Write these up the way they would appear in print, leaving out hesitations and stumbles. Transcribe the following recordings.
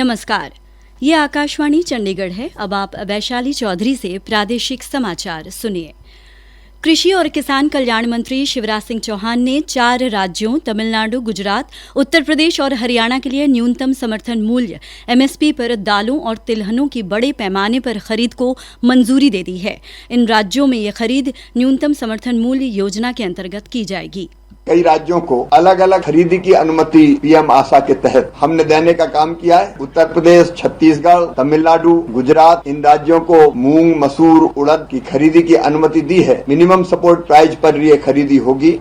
नमस्कार, ये आकाशवाणी चंडीगढ़ है। अब आप वैशाली चौधरी से प्रादेशिक समाचार सुनिए। कृषि और किसान कल्याण मंत्री शिवराज सिंह चौहान ने 4 राज्यों तमिलनाडु, गुजरात, उत्तर प्रदेश और हरियाणा के लिए न्यूनतम समर्थन मूल्य (एमएसपी) पर दालों और तिलहनों की बड़े पैमाने पर खरीद को मंजूरी दे दी है। इन राज्यों में ये खरीद न्यूनतम समर्थन मूल्य योजना के अंतर्गत की जाएगी। कई राज्यों को अलग अलग खरीदी की अनुमति पीएम आशा के तहत हमने देने का काम किया है। उत्तर प्रदेश, छत्तीसगढ़, तमिलनाडु, गुजरात, इन राज्यों को मूंग, मसूर, उड़द की खरीदी की अनुमति दी है। मिनिमम सपोर्ट प्राइस पर ये खरीदी होगी।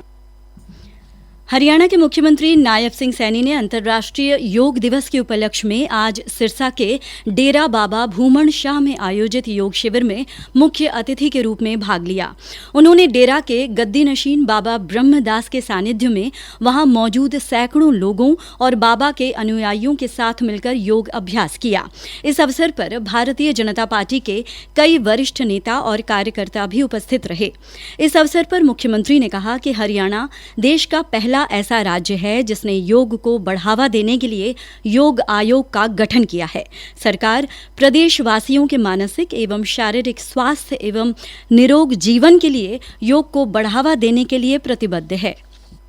हरियाणा के मुख्यमंत्री नायब सिंह सैनी ने अंतर्राष्ट्रीय योग दिवस के उपलक्ष्य में आज सिरसा के डेरा बाबा भूमन शाह में आयोजित योग शिविर में मुख्य अतिथि के रूप में भाग लिया। उन्होंने डेरा के गद्दी नशीन बाबा ब्रह्मदास के सानिध्य में वहां मौजूद सैकड़ों लोगों और बाबा के अनुयायियों के साथ मिलकर योग अभ्यास किया। इस अवसर पर भारतीय जनता पार्टी के कई वरिष्ठ नेता और कार्यकर्ता भी उपस्थित रहे। इस अवसर पर मुख्यमंत्री ने कहा कि हरियाणा देश का पहला ऐसा राज्य है जिसने योग को बढ़ावा देने के लिए योग आयोग का गठन किया है। सरकार प्रदेशवासियों के मानसिक एवं शारीरिक स्वास्थ्य एवं निरोग जीवन के लिए योग को बढ़ावा देने के लिए प्रतिबद्ध है।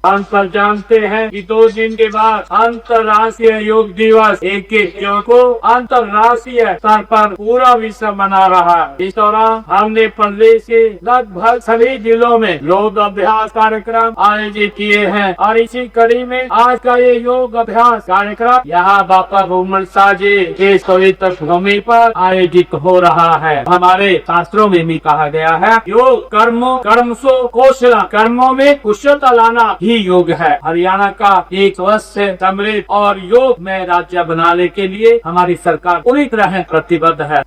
हम सब जानते हैं कि 2 दिन के बाद अंतर्राष्ट्रीय योग दिवस 21 जून को अंतर्राष्ट्रीय स्तर पर पूरा विश्व मना रहा है। इस दौरान हमने प्रदेश के लगभग सभी जिलों में योग अभ्यास कार्यक्रम आयोजित किए हैं और इसी कड़ी में आज का ये योग अभ्यास कार्यक्रम यहाँ बाबा भूमन शाह जी के पवित्र भूमि पर आयोजित हो रहा है। हमारे शास्त्रों में भी कहा गया है, योग कर्मसो कौशल, कर्मों में कुशलता लाना ही योग है। हरियाणा का एक स्वस्थ, समृद्ध और योग में राज्य बनाने के लिए हमारी सरकार पूरी तरह प्रतिबद्ध है।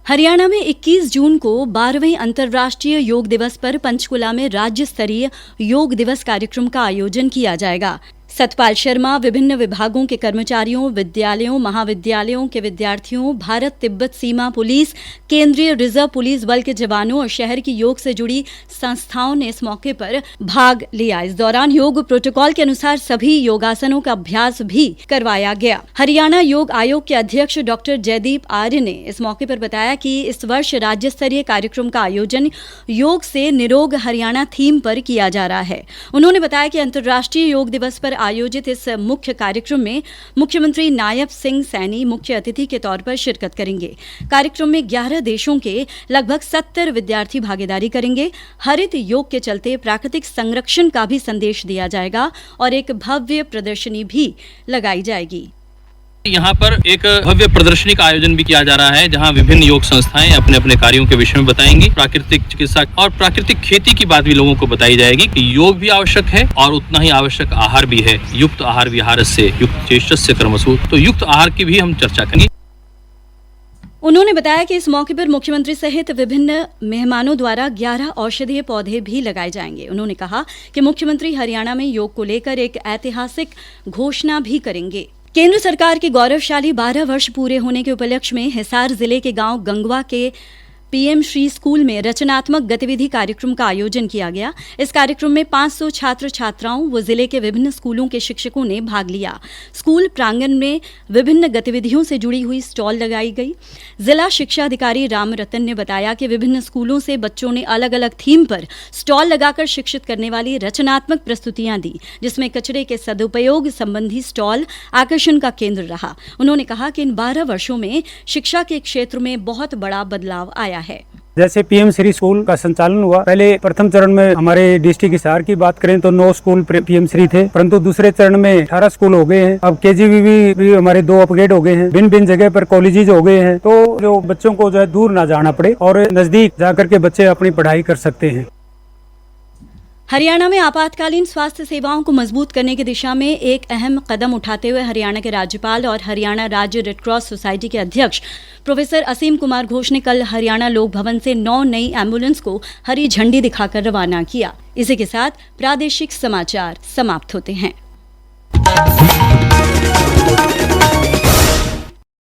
हरियाणा में 21 जून को 12वें अंतर्राष्ट्रीय योग दिवस पर पंचकुला में राज्य स्तरीय योग दिवस कार्यक्रम का आयोजन किया जाएगा। सतपाल शर्मा विभिन्न विभागों के कर्मचारियों, विद्यालयों, महाविद्यालयों के विद्यार्थियों, भारत तिब्बत सीमा पुलिस, केंद्रीय रिजर्व पुलिस बल के जवानों और शहर की योग से जुड़ी संस्थाओं ने इस मौके पर भाग लिया। इस दौरान योग प्रोटोकॉल के अनुसार सभी योगासनों का अभ्यास भी करवाया गया। हरियाणा योग आयोग के अध्यक्ष डॉक्टर जयदीप आर्य ने इस मौके पर बताया कि इस वर्ष राज्य स्तरीय कार्यक्रम का आयोजन योग से निरोग हरियाणा थीम पर किया जा रहा है। उन्होंने बताया कि अंतर्राष्ट्रीय योग दिवस पर आयोजित इस मुख्य कार्यक्रम में मुख्यमंत्री नायब सिंह सैनी मुख्य अतिथि के तौर पर शिरकत करेंगे। कार्यक्रम में 11 देशों के लगभग 70 विद्यार्थी भागीदारी करेंगे। हरित योग के चलते प्राकृतिक संरक्षण का भी संदेश दिया जाएगा और एक भव्य प्रदर्शनी भी लगाई जाएगी। यहाँ पर एक भव्य प्रदर्शनी का आयोजन भी किया जा रहा है, जहाँ विभिन्न योग संस्थाएं अपने अपने कार्यों के विषय में बताएंगी। प्राकृतिक चिकित्सा और प्राकृतिक खेती की बात भी लोगों को बताई जाएगी कि योग भी आवश्यक है और उतना ही आवश्यक आहार भी है। युक्त आहार विहारस्य युक्त चेष्टस्य कर्मसु, तो युक्त आहार की भी हम चर्चा करेंगे। उन्होंने बताया कि इस मौके पर मुख्यमंत्री सहित विभिन्न मेहमानों द्वारा 11 औषधीय पौधे भी लगाए जाएंगे। उन्होंने कहा कि मुख्यमंत्री हरियाणा में योग को लेकर एक ऐतिहासिक घोषणा भी करेंगे। केंद्र सरकार के गौरवशाली 12 वर्ष पूरे होने के उपलक्ष्य में हिसार जिले के गांव गंगवा के पीएम श्री स्कूल में रचनात्मक गतिविधि कार्यक्रम का आयोजन किया गया। इस कार्यक्रम में 500 छात्र छात्राओं व जिले के विभिन्न स्कूलों के शिक्षकों ने भाग लिया। स्कूल प्रांगण में विभिन्न गतिविधियों से जुड़ी हुई स्टॉल लगाई गई। जिला शिक्षा अधिकारी राम रतन ने बताया कि विभिन्न स्कूलों से बच्चों ने अलग अलग थीम पर स्टॉल लगाकर शिक्षित करने वाली रचनात्मक प्रस्तुतियां दी, जिसमें कचरे के सदुपयोग संबंधी स्टॉल आकर्षण का केंद्र रहा। उन्होंने कहा कि इन 12 वर्षों में शिक्षा के क्षेत्र में बहुत बड़ा बदलाव आया है। जैसे पीएम श्री स्कूल का संचालन हुआ, पहले प्रथम चरण में हमारे डिस्ट्रिक्ट हिसार की बात करें तो 9 स्कूल पीएम श्री थे, परंतु दूसरे चरण में 18 स्कूल हो गए हैं। अब केजीबीवी भी हमारे 2 अपग्रेड हो गए हैं। भिन्न जगह पर कॉलेजेस हो गए हैं, तो जो बच्चों को जो है दूर ना जाना पड़े और नजदीक जाकर के बच्चे अपनी पढ़ाई कर सकते हैं। हरियाणा में आपातकालीन स्वास्थ्य सेवाओं को मजबूत करने की दिशा में एक अहम कदम उठाते हुए हरियाणा के राज्यपाल और हरियाणा राज्य रेड क्रॉस सोसाइटी के अध्यक्ष प्रोफेसर असीम कुमार घोष ने कल हरियाणा लोक भवन से 9 नई एम्बुलेंस को हरी झंडी दिखाकर रवाना किया। इसी के साथ प्रादेशिक समाचार समाप्त होते हैं।